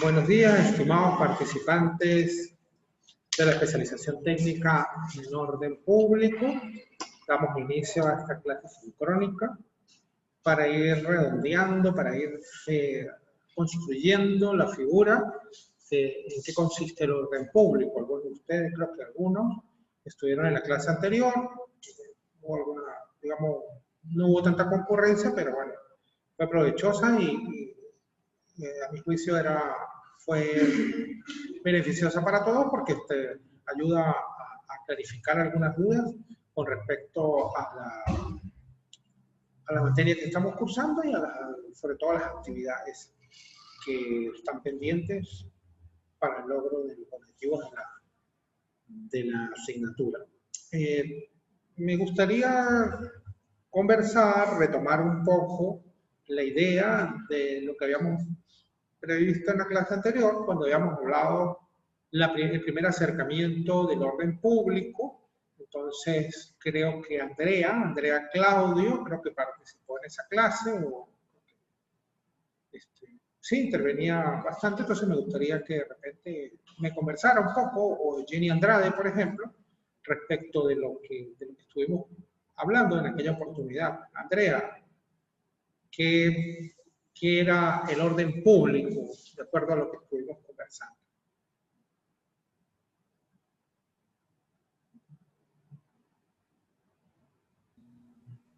Buenos días, estimados participantes de la especialización técnica en orden público. Damos inicio a esta clase sincrónica para ir redondeando, para ir construyendo la figura de en qué consiste el orden público. Algunos de ustedes, creo que algunos, estuvieron en la clase anterior, hubo alguna, digamos, no hubo tanta concurrencia, pero bueno, fue provechosa y a mi juicio fue beneficiosa para todos porque ayuda a clarificar algunas dudas con respecto a la materia que estamos cursando y sobre todo a las actividades que están pendientes para el logro de los objetivos de la asignatura. Me gustaría conversar, retomar un poco la idea de lo que habíamos previsto en la clase anterior, cuando habíamos hablado el primer acercamiento del orden público. Entonces, creo que Andrea Claudio, creo que participó en esa clase, sí, intervenía bastante, entonces me gustaría que de repente me conversara un poco, o Jenny Andrade, por ejemplo, respecto de lo que estuvimos hablando en aquella oportunidad. Andrea, ¿qué era el orden público, de acuerdo a lo que estuvimos conversando?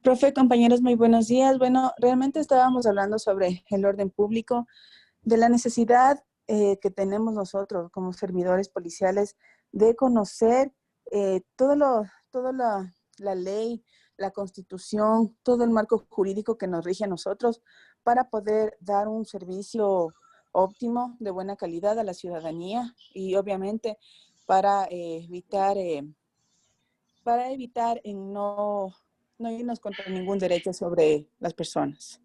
Profe, compañeros, muy buenos días. Bueno, realmente estábamos hablando sobre el orden público, de la necesidad que tenemos nosotros como servidores policiales de conocer toda la ley, la constitución, todo el marco jurídico que nos rige a nosotros para poder dar un servicio óptimo, de buena calidad a la ciudadanía y obviamente para evitar no irnos contra ningún derecho sobre las personas.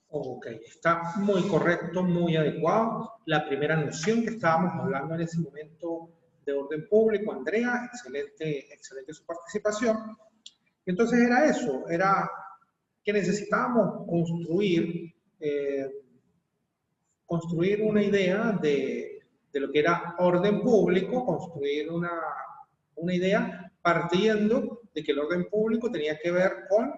Ok, está muy correcto, muy adecuado. La primera noción que estábamos hablando en ese momento de orden público, Andrea, excelente su participación. Entonces era eso, era que necesitábamos construir una idea de lo que era orden público, construir una idea partiendo de que el orden público tenía que ver con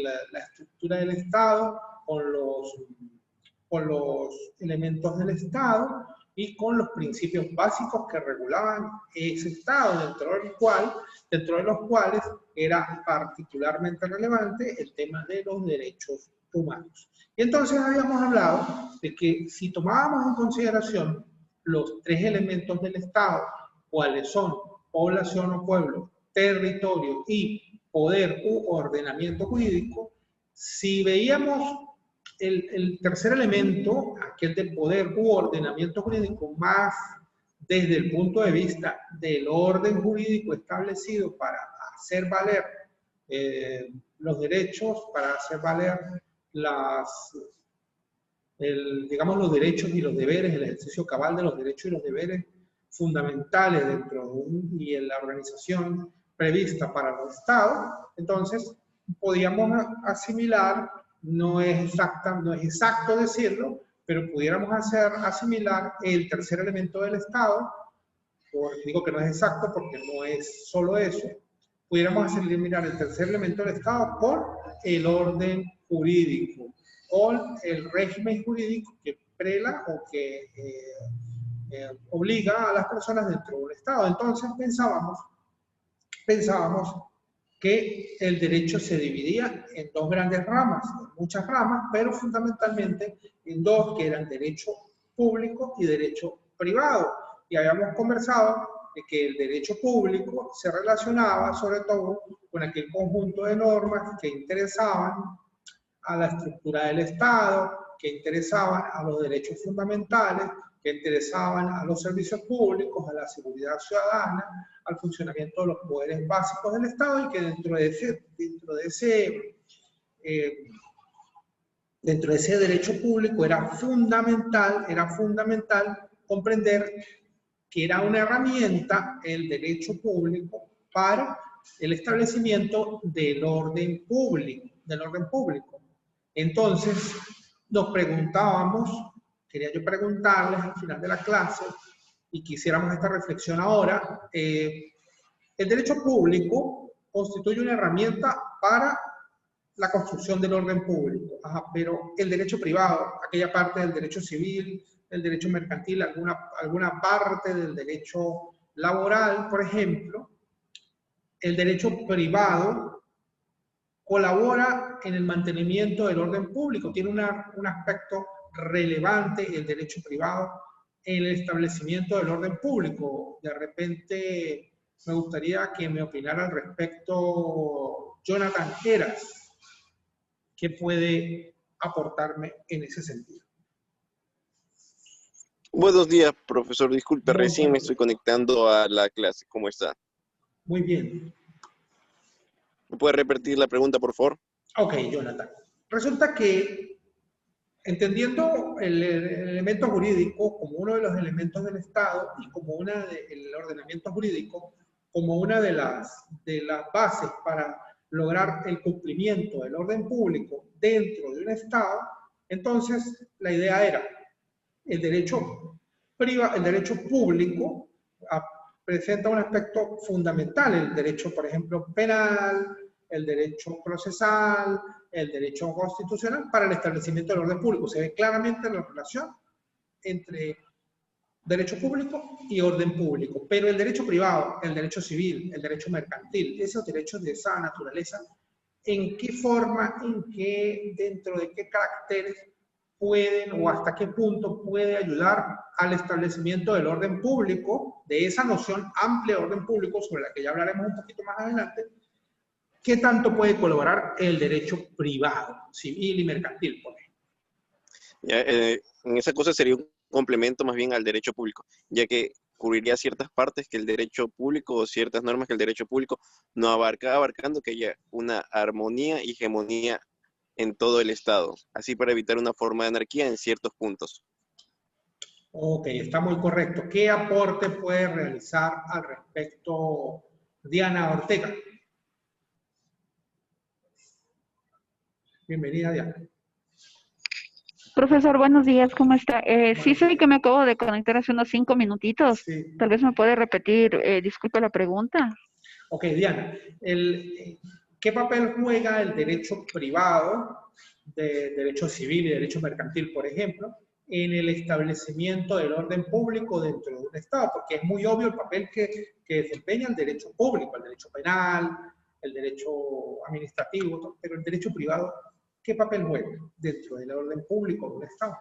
la estructura del Estado, con los elementos del Estado y con los principios básicos que regulaban ese Estado, dentro de los cuales era particularmente relevante el tema de los derechos humanos. Y entonces habíamos hablado de que si tomábamos en consideración los tres elementos del Estado, cuáles son población o pueblo, territorio y poder u ordenamiento jurídico, si veíamos el tercer elemento, aquel del poder u ordenamiento jurídico, más desde el punto de vista del orden jurídico establecido para hacer valer los derechos, para hacer valer digamos, los derechos y los deberes, el ejercicio cabal de los derechos y los deberes fundamentales y en la organización prevista para los estados. Entonces, podíamos asimilar, no es exacto decirlo, pero pudiéramos asimilar el tercer elemento del Estado, digo que no es exacto porque no es solo eso, pudiéramos asimilar el tercer elemento del Estado por el orden jurídico, o el régimen jurídico que prela o que obliga a las personas dentro del Estado. Entonces pensábamos que el derecho se dividía en dos grandes ramas, en muchas ramas, pero fundamentalmente en dos, que eran derecho público y derecho privado. Y habíamos conversado de que el derecho público se relacionaba sobre todo con aquel conjunto de normas que interesaban a la estructura del Estado, que interesaban a los derechos fundamentales, que interesaban a los servicios públicos, a la seguridad ciudadana, al funcionamiento de los poderes básicos del Estado, y que dentro de ese derecho público era fundamental comprender que era una herramienta el derecho público para el establecimiento del orden público. Entonces, nos preguntábamos quería yo preguntarles al final de la clase, y quisiéramos esta reflexión ahora, el derecho público constituye una herramienta para la construcción del orden público, pero el derecho privado, aquella parte del derecho civil, el derecho mercantil, alguna parte del derecho laboral, por ejemplo, el derecho privado colabora en el mantenimiento del orden público, tiene un aspecto relevante el derecho privado en el establecimiento del orden público. De repente me gustaría que me opinara al respecto Jonathan Heras. ¿Qué puede aportarme en ese sentido? Buenos días, profesor. Disculpe, Muy recién bueno. me estoy conectando a la clase. ¿Cómo está? Muy bien. ¿Me puede repetir la pregunta, por favor? Ok, Jonathan. Resulta que, entendiendo el elemento jurídico como uno de los elementos del Estado y como el ordenamiento jurídico como una de las bases para lograr el cumplimiento del orden público dentro de un Estado, entonces la idea era el derecho público presenta un aspecto fundamental, el derecho, por ejemplo, penal, el derecho procesal, el derecho constitucional para el establecimiento del orden público. Se ve claramente la relación entre derecho público y orden público, pero el derecho privado, el derecho civil, el derecho mercantil, esos derechos de esa naturaleza, ¿en qué forma, dentro de qué caracteres pueden o hasta qué punto puede ayudar al establecimiento del orden público, de esa noción amplia de orden público sobre la que ya hablaremos un poquito más adelante? ¿Qué tanto puede colaborar el derecho privado, civil y mercantil, por ejemplo? Ya, en esa cosa sería un complemento más bien al derecho público, ya que cubriría ciertas partes que el derecho público o ciertas normas que el derecho público no abarca, abarcando que haya una armonía y hegemonía en todo el Estado, así para evitar una forma de anarquía en ciertos puntos. Ok, está muy correcto. ¿Qué aporte puede realizar al respecto Diana Ortega? Bienvenida, Diana. Profesor, buenos días, ¿cómo está? Sí, sé días. que me acabo de conectar hace unos 5 minutitos. Sí. Tal vez me puede repetir, disculpe la pregunta. Ok, Diana, ¿qué papel juega el derecho privado, derecho civil y derecho mercantil, por ejemplo, en el establecimiento del orden público dentro de un Estado? Porque es muy obvio el papel que desempeña el derecho público, el derecho penal, el derecho administrativo, pero el derecho privado, ¿qué papel juega dentro del orden público de un Estado?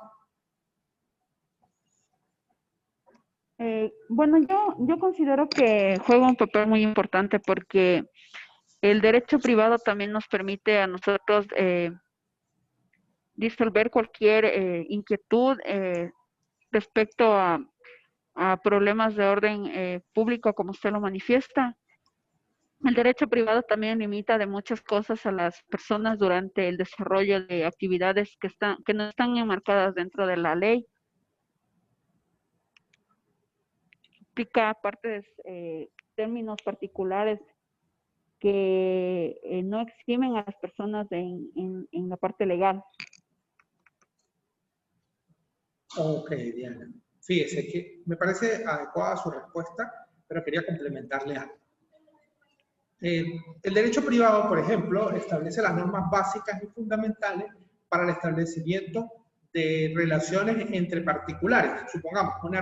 Bueno, yo considero que juega un papel muy importante porque el derecho privado también nos permite a nosotros disolver cualquier inquietud respecto a problemas de orden público, como usted lo manifiesta. El derecho privado también limita de muchas cosas a las personas durante el desarrollo de actividades que no están enmarcadas dentro de la ley. Implica partes, términos particulares que no eximen a las personas en la parte legal. Ok, Diana. Fíjese que me parece adecuada su respuesta, pero quería complementarle algo. El derecho privado, por ejemplo, establece las normas básicas y fundamentales para el establecimiento de relaciones entre particulares. Supongamos un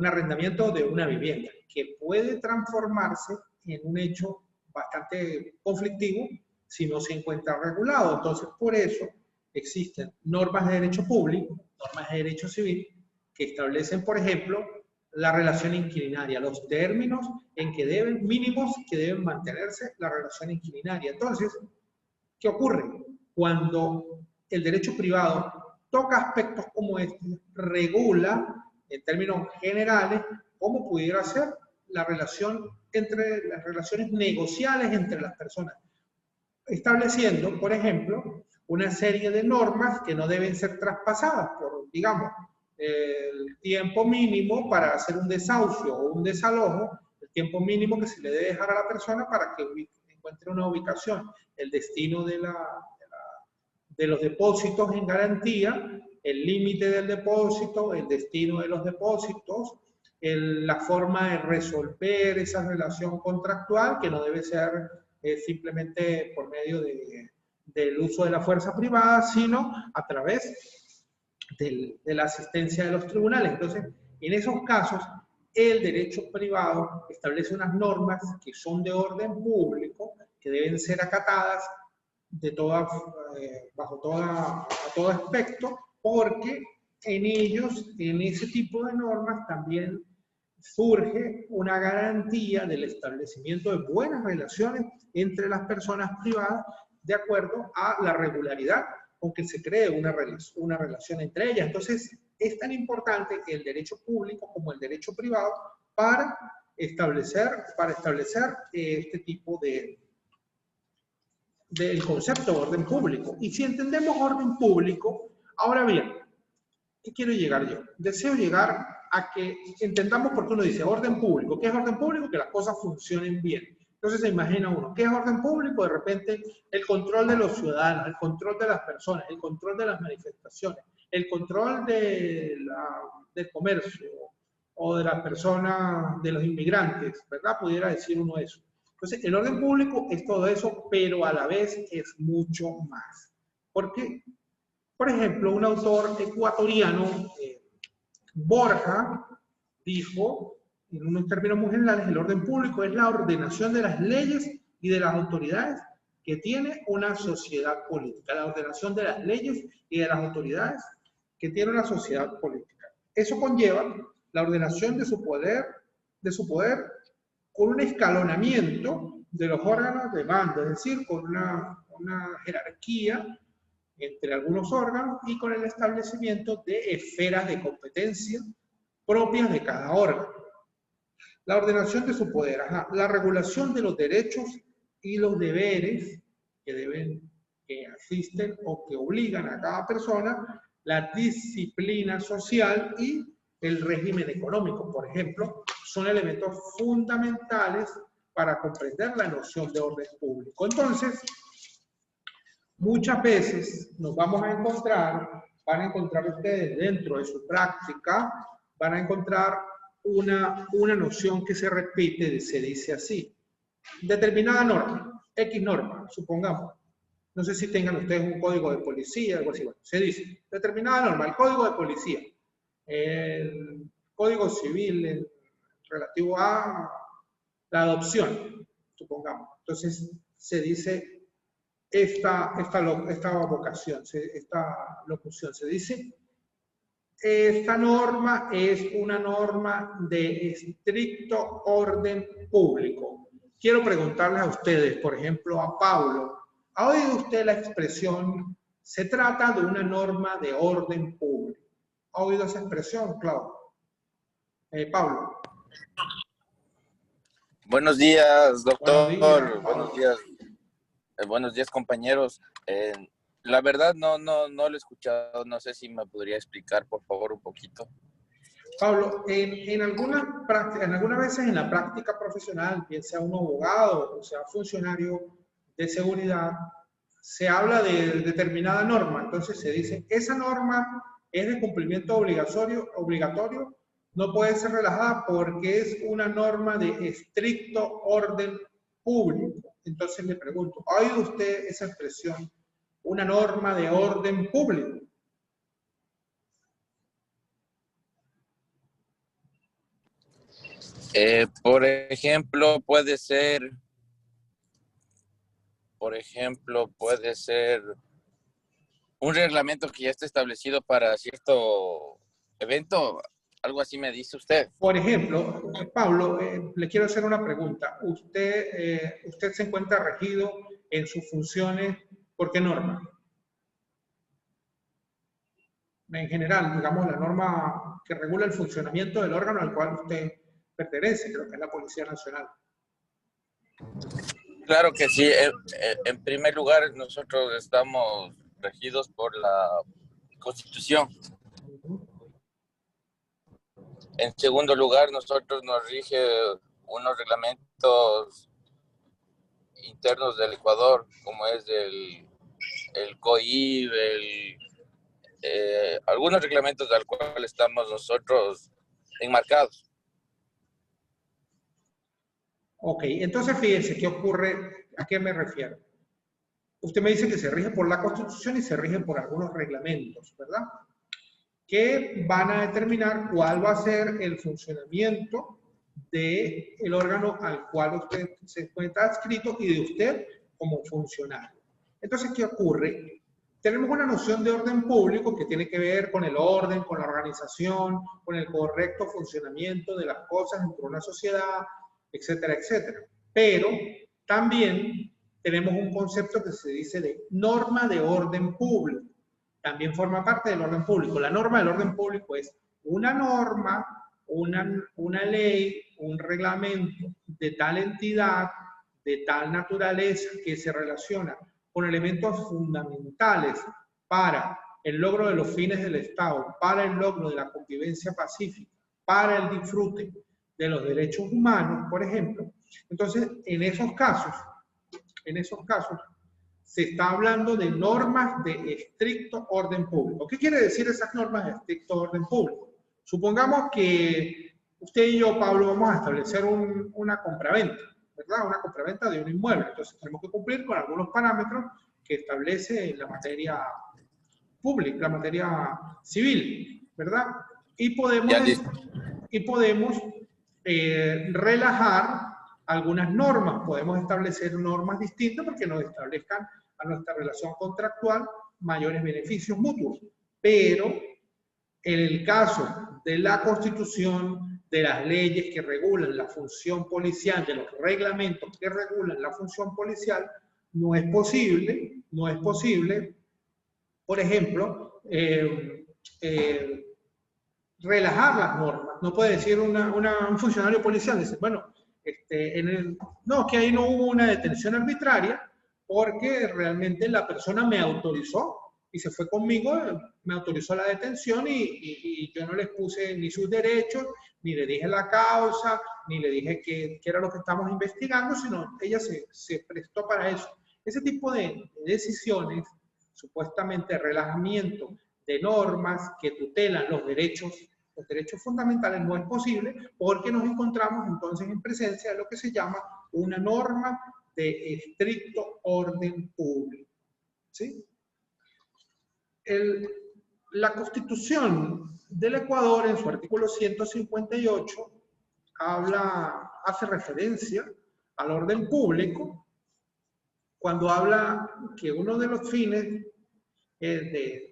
arrendamiento de una vivienda, que puede transformarse en un hecho bastante conflictivo si no se encuentra regulado. Entonces, por eso existen normas de derecho público, normas de derecho civil, que establecen, por ejemplo, la relación inquilinaria, los términos mínimos que deben mantenerse la relación inquilinaria. Entonces, ¿qué ocurre? Cuando el derecho privado toca aspectos como este, regula en términos generales cómo pudiera ser las relaciones negociales entre las personas, estableciendo, por ejemplo, una serie de normas que no deben ser traspasadas por, digamos, el tiempo mínimo para hacer un desahucio o un desalojo, el tiempo mínimo que se le debe dejar a la persona para que encuentre una ubicación, el destino de los depósitos en garantía, el límite del depósito, el destino de los depósitos, la forma de resolver esa relación contractual, que no debe ser simplemente por medio del uso de la fuerza privada, sino a través de la asistencia de los tribunales. Entonces, en esos casos, el derecho privado establece unas normas que son de orden público, que deben ser acatadas bajo a todo aspecto, porque en ellos, en ese tipo de normas, también surge una garantía del establecimiento de buenas relaciones entre las personas privadas de acuerdo a la regularidad con que se cree una relación entre ellas. Entonces, es tan importante el derecho público como el derecho privado para establecer este tipo del concepto de orden público. Y si entendemos orden público, ahora bien, ¿qué quiero llegar yo? Deseo llegar a que entendamos por qué uno dice orden público. ¿Qué es orden público? Que las cosas funcionen bien. Entonces se imagina uno, ¿qué es orden público? De repente el control de los ciudadanos, el control de las personas, el control de las manifestaciones, el control del comercio o de las personas, de los inmigrantes, ¿verdad? Pudiera decir uno eso. Entonces el orden público es todo eso, pero a la vez es mucho más. Porque, por ejemplo, un autor ecuatoriano, Borja, dijo, en unos términos muy generales, el orden público es la ordenación de las leyes y de las autoridades que tiene una sociedad política. La ordenación de las leyes y de las autoridades que tiene una sociedad política. Eso conlleva la ordenación de su poder con un escalonamiento de los órganos de mando, es decir, con una jerarquía entre algunos órganos y con el establecimiento de esferas de competencia propias de cada órgano. La ordenación de su poder, la regulación de los derechos y los deberes que asisten o que obligan a cada persona, la disciplina social y el régimen económico, por ejemplo, son elementos fundamentales para comprender la noción de orden público. Entonces, muchas veces nos vamos a encontrar, van a encontrar ustedes dentro de su práctica, van a encontrar una noción que se repite, se dice así. Determinada norma, X norma, supongamos. No sé si tengan ustedes un código de policía, algo así. Bueno, se dice, determinada norma, el código de policía, el código civil relativo a la adopción, supongamos. Entonces, se dice esta locución, se dice, esta norma es una norma de estricto orden público. Quiero preguntarles a ustedes, por ejemplo, a Pablo, ¿ha oído usted la expresión, se trata de una norma de orden público? ¿Ha oído esa expresión, Claudio? Pablo. Buenos días, doctor. Buenos días, Buenos días, compañeros. La verdad no lo he escuchado. No sé si me podría explicar, por favor, un poquito. Pablo, en algunas veces en la práctica profesional, bien sea un abogado o sea funcionario de seguridad, se habla de determinada norma. Entonces se dice, esa norma es de cumplimiento obligatorio, no puede ser relajada porque es una norma de estricto orden público. Entonces le pregunto, ¿ha oído usted esa expresión? Una norma de orden público. Por ejemplo, puede ser un reglamento que ya está establecido para cierto evento, algo así me dice usted. Por ejemplo, Pablo, le quiero hacer una pregunta. Usted se encuentra regido en sus funciones, ¿por qué norma? En general, digamos, la norma que regula el funcionamiento del órgano al cual usted pertenece, creo que es la Policía Nacional. Claro que sí. En primer lugar, nosotros estamos regidos por la Constitución. En segundo lugar, nosotros nos rige unos reglamentos internos del Ecuador, como es el COIB, algunos reglamentos al cual estamos nosotros enmarcados. Ok, entonces fíjense, ¿qué ocurre? ¿A qué me refiero? Usted me dice que se rige por la Constitución y se rige por algunos reglamentos, ¿verdad? Que van a determinar cuál va a ser el funcionamiento del órgano al cual usted se encuentra adscrito y de usted como funcionario. Entonces, ¿qué ocurre? Tenemos una noción de orden público que tiene que ver con el orden, con la organización, con el correcto funcionamiento de las cosas dentro de una sociedad, etcétera, etcétera. Pero también tenemos un concepto que se dice de norma de orden público. También forma parte del orden público. La norma del orden público es una norma, una ley, un reglamento de tal entidad, de tal naturaleza que se relaciona con elementos fundamentales para el logro de los fines del Estado, para el logro de la convivencia pacífica, para el disfrute de los derechos humanos, por ejemplo. Entonces, en esos casos, se está hablando de normas de estricto orden público. ¿Qué quiere decir esas normas de estricto orden público? Supongamos que usted y yo, Pablo, vamos a establecer una compraventa, ¿verdad? Una compraventa de un inmueble. Entonces tenemos que cumplir con algunos parámetros que establece la materia pública, la materia civil, ¿verdad? Y podemos relajar algunas normas, podemos establecer normas distintas porque nos establezcan a nuestra relación contractual mayores beneficios mutuos. Pero en el caso de la Constitución, de las leyes que regulan la función policial, de los reglamentos que regulan la función policial, no es posible, por ejemplo, relajar las normas. No puede decir un funcionario policial, dice, bueno, no, que ahí no hubo una detención arbitraria porque realmente la persona me autorizó y se fue conmigo, me autorizó la detención y yo no les puse ni sus derechos, ni le dije la causa, ni le dije qué era lo que estamos investigando, sino ella se prestó para eso. Ese tipo de decisiones, supuestamente relajamiento de normas que tutelan los derechos fundamentales, no es posible porque nos encontramos entonces en presencia de lo que se llama una norma de estricto orden público. ¿Sí? La Constitución del Ecuador, en su artículo 158, hace referencia al orden público cuando habla que uno de los fines del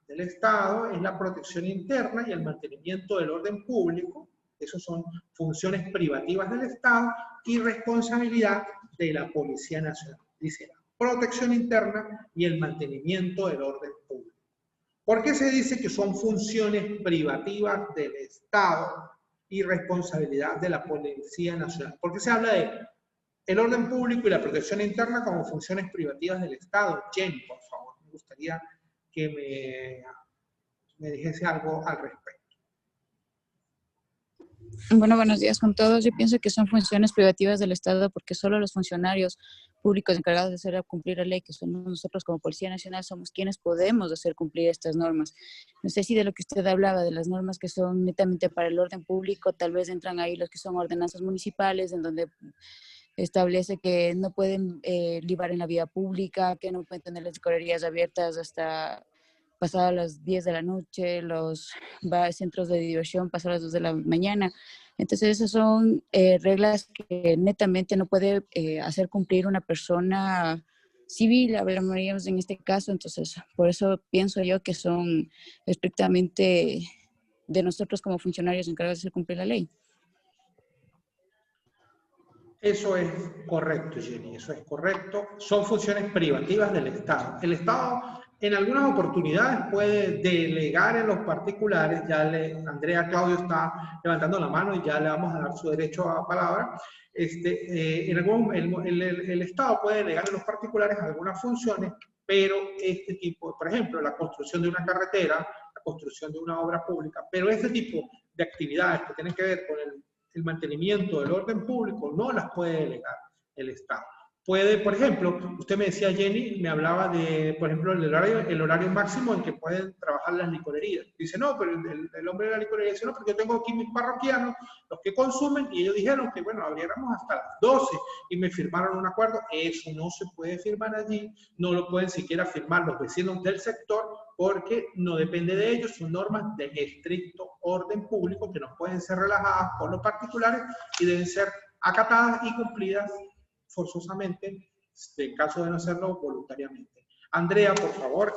Estado es la protección interna y el mantenimiento del orden público. Esas son funciones privativas del Estado y responsabilidad de la Policía Nacional. Dice la protección interna y el mantenimiento del orden público. ¿Por qué se dice que son funciones privativas del Estado y responsabilidad de la Policía Nacional? ¿Por qué se habla de el orden público y la protección interna como funciones privativas del Estado? Jenny, por favor, me gustaría que me dijese algo al respecto. Bueno, buenos días con todos. Yo pienso que son funciones privativas del Estado porque solo los funcionarios públicos encargados de hacer cumplir la ley, que somos nosotros como Policía Nacional, somos quienes podemos hacer cumplir estas normas. No sé si de lo que usted hablaba, de las normas que son netamente para el orden público, tal vez entran ahí los que son ordenanzas municipales, en donde establece que no pueden libar en la vía pública, que no pueden tener las licorerías abiertas hasta pasadas las 10 de la noche, los centros de diversión pasadas las 2 de la mañana. Entonces esas son reglas que netamente no puede hacer cumplir una persona civil, hablaríamos en este caso. Entonces por eso pienso yo que son estrictamente de nosotros como funcionarios encargados de hacer cumplir la ley. Eso es correcto, Jenny, eso es correcto. Son funciones privativas del Estado. El Estado en algunas oportunidades puede delegar en los particulares. Andrea Claudio está levantando la mano y ya le vamos a dar su derecho a palabra. El Estado puede delegar en los particulares algunas funciones, pero este tipo, por ejemplo, la construcción de una carretera, la construcción de una obra pública, pero este tipo de actividades que tienen que ver con el mantenimiento del orden público no las puede delegar el Estado. puede, por ejemplo, usted me decía, Jenny, me hablaba de, por ejemplo, el horario máximo en que pueden trabajar las licorerías. Dice, no, pero el hombre de la licorería dice, no, porque yo tengo aquí mis parroquianos, los que consumen, y ellos dijeron que, bueno, abriéramos hasta las 12 y me firmaron un acuerdo. Eso no se puede firmar allí, no lo pueden siquiera firmar los vecinos del sector, porque no depende de ellos, son normas de estricto orden público que no pueden ser relajadas por los particulares y deben ser acatadas y cumplidas forzosamente, en caso de no hacerlo voluntariamente. Andrea, por favor,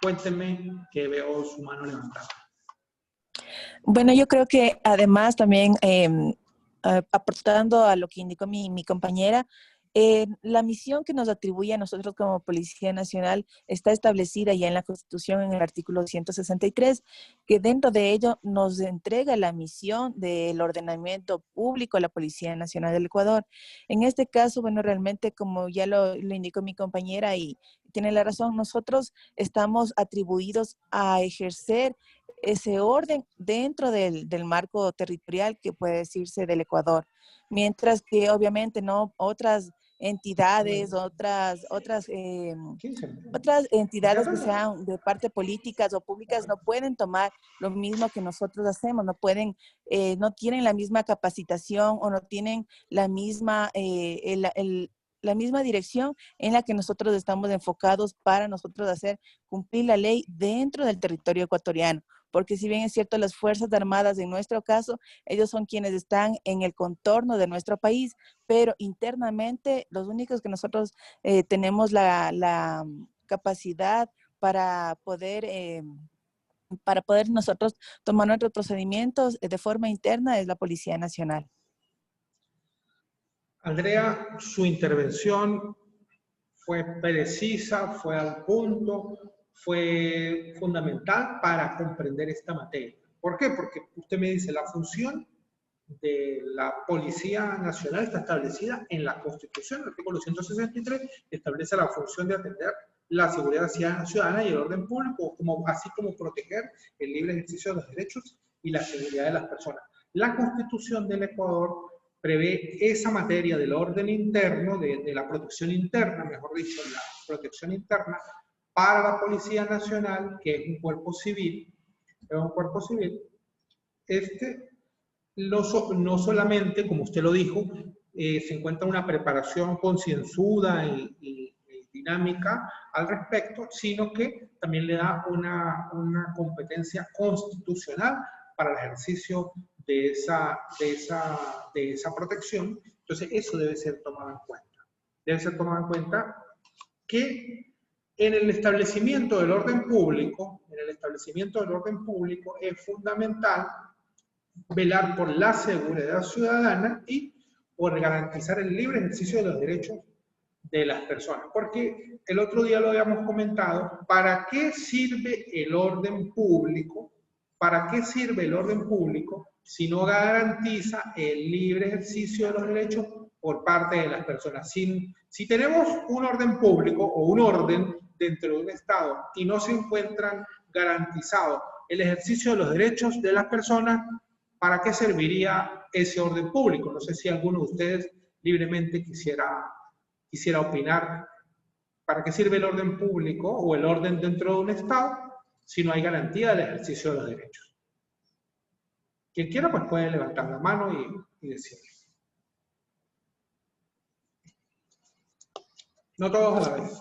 cuénteme, que veo su mano levantada. Bueno, yo creo que además también, aportando a lo que indicó mi compañera, la misión que nos atribuye a nosotros como Policía Nacional está establecida ya en la Constitución en el artículo 163, que dentro de ello nos entrega la misión del ordenamiento público a la Policía Nacional del Ecuador. En este caso, bueno, realmente como ya lo indicó mi compañera y tiene la razón, nosotros estamos atribuidos a ejercer ese orden dentro del marco territorial que puede decirse del Ecuador. Mientras que obviamente no otras entidades, otras entidades que sean de parte políticas o públicas no pueden tomar lo mismo que nosotros hacemos, no pueden, no tienen la misma capacitación o no tienen la misma, la misma dirección en la que nosotros estamos enfocados para nosotros hacer cumplir la ley dentro del territorio ecuatoriano. Porque si bien es cierto, las Fuerzas Armadas, en nuestro caso, ellos son quienes están en el contorno de nuestro país, pero internamente los únicos que nosotros tenemos la capacidad para poder nosotros tomar nuestros procedimientos de forma interna es la Policía Nacional. Andrea, su intervención fue precisa, fue al punto, fue fundamental para comprender esta materia. ¿Por qué? Porque usted me dice, la función de la Policía Nacional está establecida en la Constitución. El artículo 163 establece la función de atender la seguridad ciudadana y el orden público, así como proteger el libre ejercicio de los derechos y la seguridad de las personas. La Constitución del Ecuador prevé esa materia del orden interno, de la protección interna, mejor dicho, la protección interna para la Policía Nacional, que es un cuerpo civil. No solamente, como usted lo dijo, se encuentra una preparación concienzuda y dinámica al respecto, sino que también le da una competencia constitucional para el ejercicio de esa protección. Entonces, eso debe ser tomado en cuenta. Debe ser tomado en cuenta que en el establecimiento del orden público, es fundamental velar por la seguridad ciudadana y por garantizar el libre ejercicio de los derechos de las personas. Porque el otro día lo habíamos comentado, ¿para qué sirve el orden público? ¿Para qué sirve el orden público si no garantiza el libre ejercicio de los derechos por parte de las personas? Si tenemos un orden público o un orden dentro de un Estado y no se encuentran garantizados el ejercicio de los derechos de las personas, ¿para qué serviría ese orden público? No sé si alguno de ustedes libremente quisiera opinar. ¿Para qué sirve el orden público o el orden dentro de un Estado si no hay garantía del ejercicio de los derechos? Quien quiera, pues puede levantar la mano y decirlo. No todos a la vez.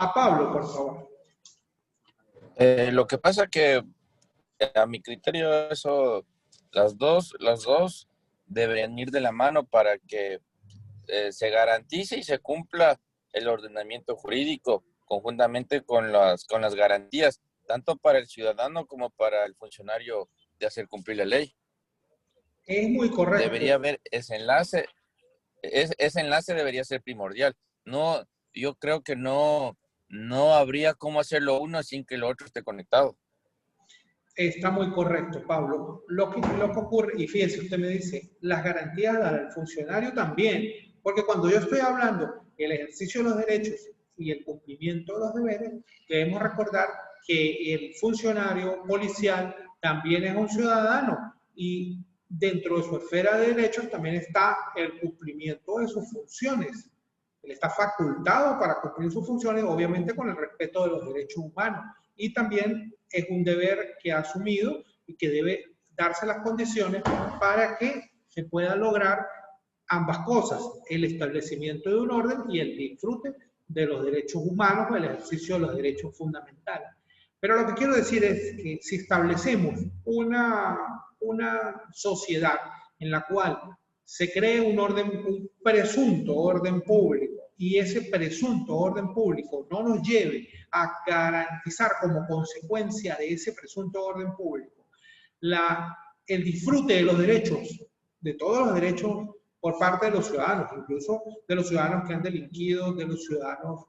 A Pablo, por favor. Lo que pasa que a mi criterio eso, las dos deberían ir de la mano para que se garantice y se cumpla el ordenamiento jurídico conjuntamente con las garantías, tanto para el ciudadano como para el funcionario de hacer cumplir la ley. Es muy correcto. Debería haber ese enlace, ese enlace debería ser primordial. No, yo creo que no habría cómo hacerlo uno sin que lo otro esté conectado. Está muy correcto, Pablo. Lo que ocurre, y fíjese, usted me dice, las garantías al funcionario también, porque cuando yo estoy hablando del ejercicio de los derechos y el cumplimiento de los deberes, debemos recordar que el funcionario policial también es un ciudadano y dentro de su esfera de derechos también está el cumplimiento de sus funciones. Él está facultado para cumplir sus funciones, obviamente con el respeto de los derechos humanos. Y también es un deber que ha asumido y que debe darse las condiciones para que se pueda lograr ambas cosas, el establecimiento de un orden y el disfrute de los derechos humanos o el ejercicio de los derechos fundamentales. Pero lo que quiero decir es que si establecemos una sociedad en la cual se cree un presunto orden público y ese presunto orden público no nos lleve a garantizar como consecuencia de ese presunto orden público el disfrute de los derechos, de todos los derechos por parte de los ciudadanos, incluso de los ciudadanos que han delinquido, de los ciudadanos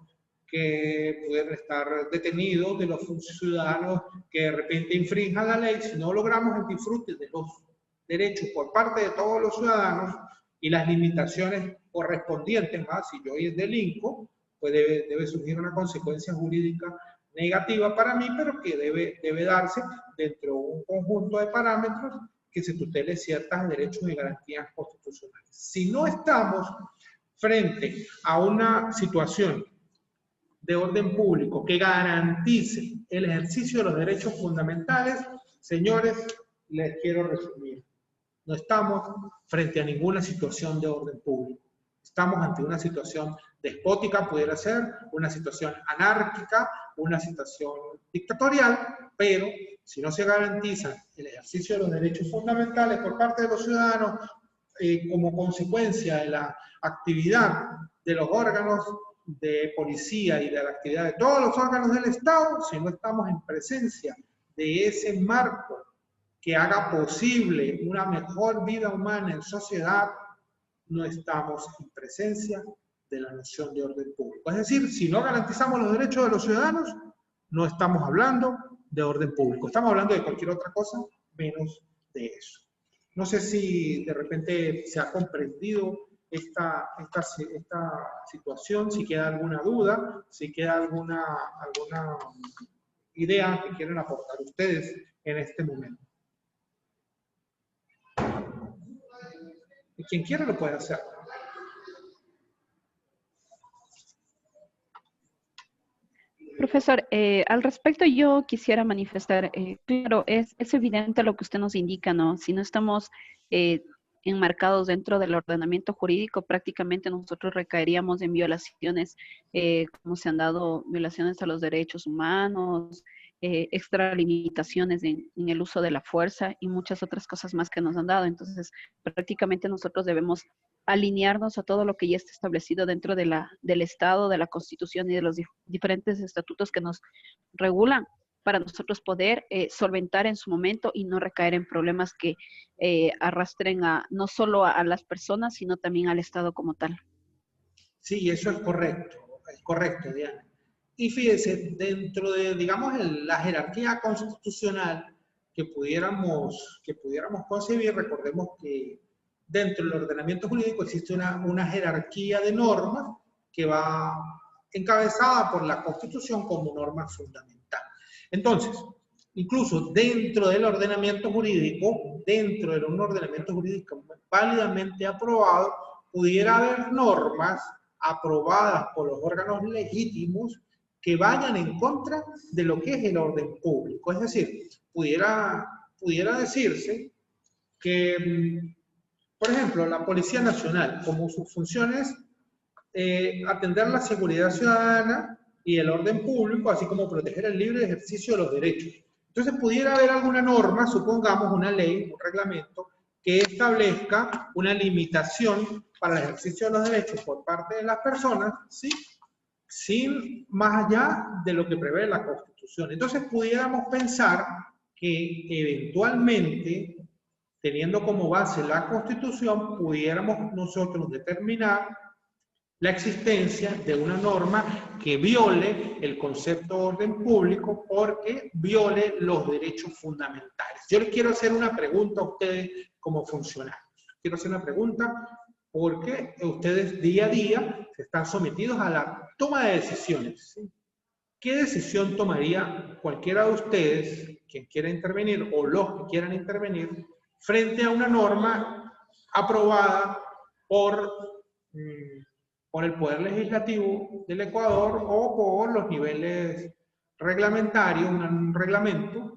que pueden estar detenidos, de los ciudadanos que de repente infrinjan la ley, si no logramos el disfrute de los derechos por parte de todos los ciudadanos y las limitaciones correspondientes, más si yo delinco, pues debe surgir una consecuencia jurídica negativa para mí, pero que debe darse dentro de un conjunto de parámetros que se tutele ciertos derechos y garantías constitucionales. Si no estamos frente a una situación de orden público que garantice el ejercicio de los derechos fundamentales, señores, les quiero resumir. No estamos frente a ninguna situación de orden público. Estamos ante una situación despótica, pudiera ser, una situación anárquica, una situación dictatorial, pero si no se garantiza el ejercicio de los derechos fundamentales por parte de los ciudadanos como consecuencia de la actividad de los órganos de policía y de la actividad de todos los órganos del Estado, si no estamos en presencia de ese marco que haga posible una mejor vida humana en sociedad, no estamos en presencia de la noción de orden público. Es decir, si no garantizamos los derechos de los ciudadanos, no estamos hablando de orden público. Estamos hablando de cualquier otra cosa menos de eso. No sé si de repente se ha comprendido esta situación, si queda alguna duda, si queda alguna idea que quieran aportar ustedes en este momento. Y quien quiera lo puede hacer. Profesor, al respecto yo quisiera manifestar, claro, es evidente lo que usted nos indica, ¿no? Si no estamos enmarcados dentro del ordenamiento jurídico, prácticamente nosotros recaeríamos en violaciones, como se han dado violaciones a los derechos humanos, extralimitaciones en el uso de la fuerza y muchas otras cosas más que nos han dado. Entonces, prácticamente nosotros debemos alinearnos a todo lo que ya está establecido dentro del Estado, de la Constitución y de los diferentes estatutos que nos regulan para nosotros poder solventar en su momento y no recaer en problemas que arrastren no solo a las personas, sino también al Estado como tal. Sí, eso es correcto, Diana. Y fíjese, dentro de, digamos, la jerarquía constitucional que pudiéramos concebir, recordemos que dentro del ordenamiento jurídico existe una jerarquía de normas que va encabezada por la Constitución como norma fundamental. Entonces, incluso dentro del ordenamiento jurídico, dentro de un ordenamiento jurídico válidamente aprobado, pudiera haber normas aprobadas por los órganos legítimos que vayan en contra de lo que es el orden público. Es decir, pudiera decirse que, por ejemplo, la Policía Nacional, como sus funciones, atender la seguridad ciudadana y el orden público, así como proteger el libre ejercicio de los derechos. Entonces, pudiera haber alguna norma, supongamos una ley, un reglamento, que establezca una limitación para el ejercicio de los derechos por parte de las personas, ¿sí?, sin más allá de lo que prevé la Constitución. Entonces, pudiéramos pensar que eventualmente, teniendo como base la Constitución, pudiéramos nosotros determinar la existencia de una norma que viole el concepto de orden público porque viole los derechos fundamentales. Yo les quiero hacer una pregunta a ustedes como funcionarios. Quiero hacer una pregunta porque ustedes día a día están sometidos a la toma de decisiones, ¿sí? ¿Qué decisión tomaría cualquiera de ustedes, quien quiera intervenir, o los que quieran intervenir, frente a una norma aprobada por el Poder Legislativo del Ecuador o por los niveles reglamentarios, un reglamento,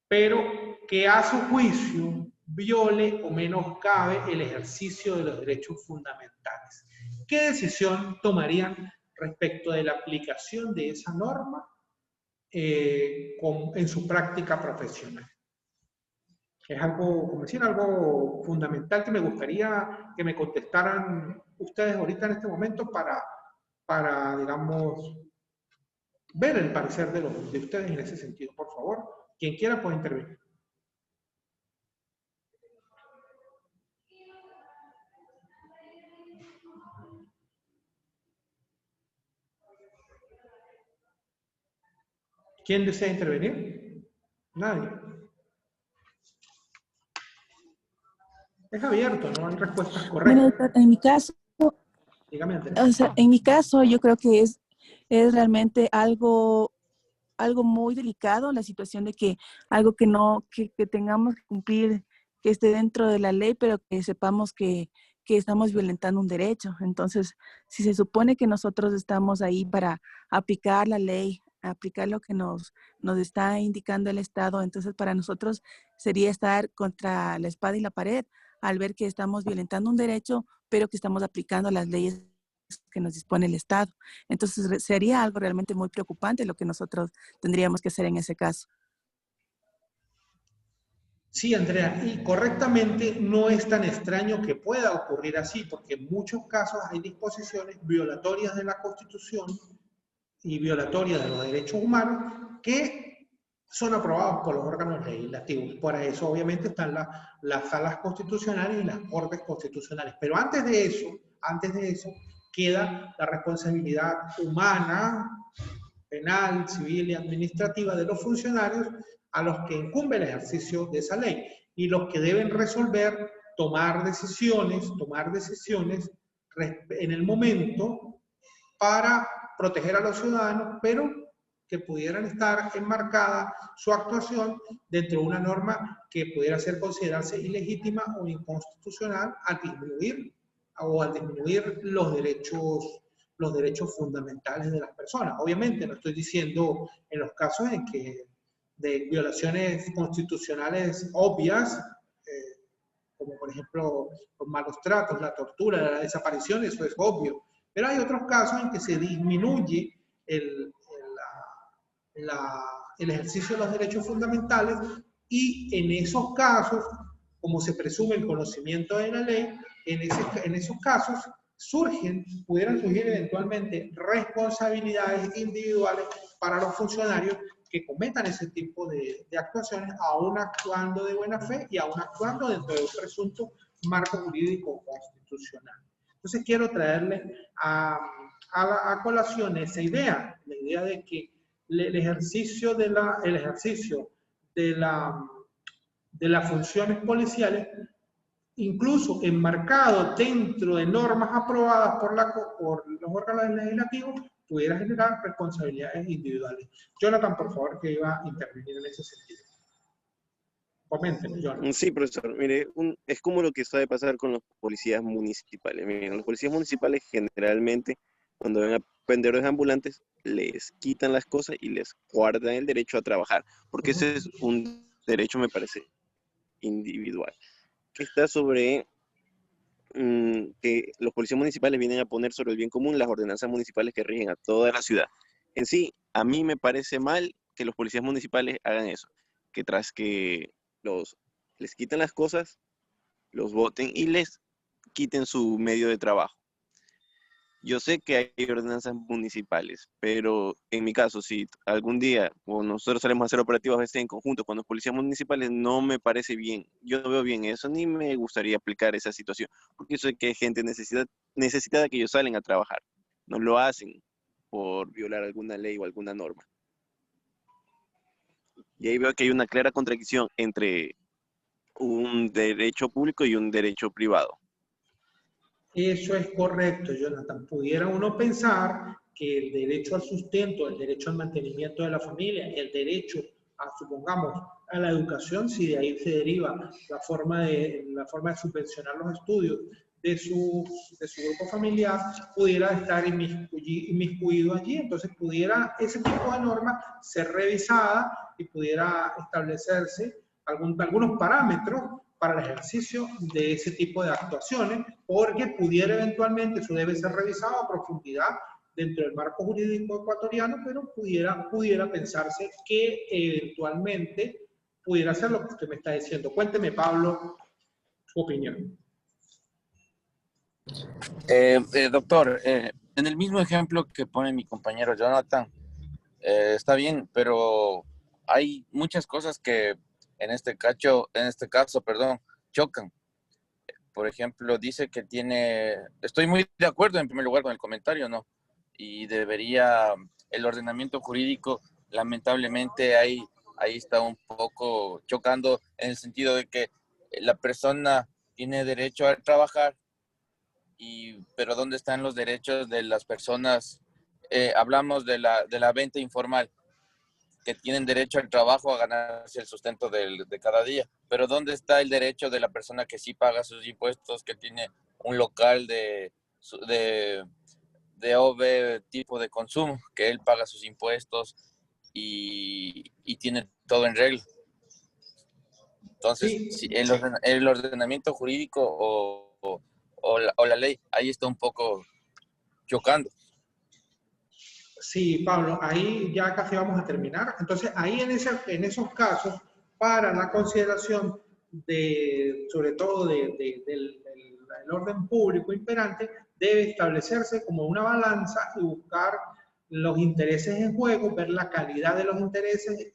pero que a su juicio viole o menoscabe el ejercicio de los derechos fundamentales. ¿Qué decisión tomarían respecto de la aplicación de esa norma en su práctica profesional? Es algo, como decir, algo fundamental que me gustaría que me contestaran ustedes ahorita en este momento para digamos, ver el parecer de ustedes en ese sentido. Por favor, quien quiera puede intervenir. ¿Quién desea intervenir? Nadie. Es abierto, no hay respuestas correctas. Bueno, en mi caso, Dígame, Andrea. o sea, en mi caso, yo creo que es realmente algo muy delicado, la situación de que algo que no, que tengamos que cumplir, que esté dentro de la ley, pero que sepamos que estamos violentando un derecho. Entonces, si se supone que nosotros estamos ahí para aplicar la ley, aplicar lo que nos está indicando el Estado, entonces para nosotros sería estar contra la espada y la pared al ver que estamos violentando un derecho, pero que estamos aplicando las leyes que nos dispone el Estado. Entonces sería algo realmente muy preocupante lo que nosotros tendríamos que hacer en ese caso. Sí, Andrea, y correctamente no es tan extraño que pueda ocurrir así, porque en muchos casos hay disposiciones violatorias de la Constitución y violatorias de los derechos humanos que son aprobados por los órganos legislativos. Por eso, obviamente, están las salas constitucionales y las cortes constitucionales. Pero antes de eso, queda la responsabilidad humana, penal, civil y administrativa de los funcionarios a los que incumbe el ejercicio de esa ley y los que deben resolver, tomar decisiones en el momento para proteger a los ciudadanos, pero que pudieran estar enmarcada su actuación dentro de una norma que pudiera ser considerarse ilegítima o inconstitucional al disminuir los derechos fundamentales de las personas. Obviamente no estoy diciendo en los casos en que de violaciones constitucionales obvias, como por ejemplo los malos tratos, la tortura, la desaparición, eso es obvio. Pero hay otros casos en que se disminuye el ejercicio de los derechos fundamentales y en esos casos, como se presume el conocimiento de la ley, en esos casos pudieran surgir eventualmente responsabilidades individuales para los funcionarios que cometan ese tipo de actuaciones, aún actuando de buena fe y aún actuando dentro de un presunto marco jurídico constitucional. Entonces quiero traerle a colación esa idea, la idea de que el ejercicio de las funciones policiales, incluso enmarcado dentro de normas aprobadas por los órganos legislativos, pudiera generar responsabilidades individuales. Jonathan, por favor, que iba a intervenir en ese sentido. Coméntenme, Jonathan. Sí, profesor. Mire, es como lo que suele pasar con los policías municipales. Miren, los policías municipales generalmente, cuando ven a vendedores ambulantes, les quitan las cosas y les guardan el derecho a trabajar, porque ese es un derecho, me parece, individual, que está sobre que los policías municipales vienen a poner sobre el bien común las ordenanzas municipales que rigen a toda la ciudad. En sí, a mí me parece mal que los policías municipales hagan eso, que tras que les quiten las cosas, los boten y les quiten su medio de trabajo. Yo sé que hay ordenanzas municipales, pero en mi caso, si algún día nosotros salimos a hacer operativos a veces en conjunto con los policías municipales, no me parece bien. Yo no veo bien eso, ni me gustaría aplicar esa situación, porque yo sé que hay gente necesitada que ellos salen a trabajar. No lo hacen por violar alguna ley o alguna norma. Y ahí veo que hay una clara contradicción entre un derecho público y un derecho privado. Eso es correcto, Jonathan. Pudiera uno pensar que el derecho al sustento, el derecho al mantenimiento de la familia, el derecho supongamos, a la educación, si de ahí se deriva la forma de subvencionar los estudios de su grupo familiar, pudiera estar inmiscuido allí, entonces pudiera ese tipo de norma ser revisada y pudiera establecerse algunos parámetros para el ejercicio de ese tipo de actuaciones, porque pudiera eventualmente, eso debe ser revisado a profundidad dentro del marco jurídico ecuatoriano, pero pudiera pensarse que eventualmente pudiera ser lo que usted me está diciendo. Cuénteme, Pablo, su opinión. Doctor, en el mismo ejemplo que pone mi compañero Jonathan, está bien, pero hay muchas cosas que en este caso, chocan. Por ejemplo, dice que estoy muy de acuerdo en primer lugar con el comentario, ¿no? Y el ordenamiento jurídico, lamentablemente ahí está un poco chocando en el sentido de que la persona tiene derecho a trabajar, pero ¿dónde están los derechos de las personas? Hablamos de la venta informal, que tienen derecho al trabajo, a ganarse el sustento de cada día. Pero ¿dónde está el derecho de la persona que sí paga sus impuestos, que tiene un local de OV tipo de consumo, que él paga sus impuestos y tiene todo en regla? Entonces, Sí, si el ordenamiento jurídico o la ley, ahí está un poco chocando. sí, Pablo, ahí ya casi vamos a terminar. Entonces, ahí en esos casos, para la consideración sobre todo del orden público imperante, debe establecerse como una balanza y buscar los intereses en juego, ver la calidad de los intereses,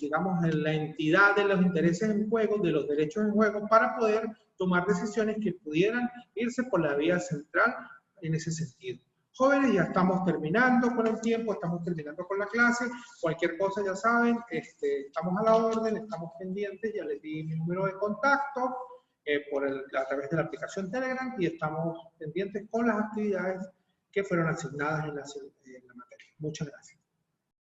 digamos, en la entidad de los intereses en juego, de los derechos en juego, para poder tomar decisiones que pudieran irse por la vía central en ese sentido. Jóvenes, ya estamos terminando con el tiempo, estamos terminando con la clase. Cualquier cosa ya saben, estamos a la orden, estamos pendientes, ya les di mi número de contacto a través de la aplicación Telegram y estamos pendientes con las actividades que fueron asignadas en la materia. Muchas gracias.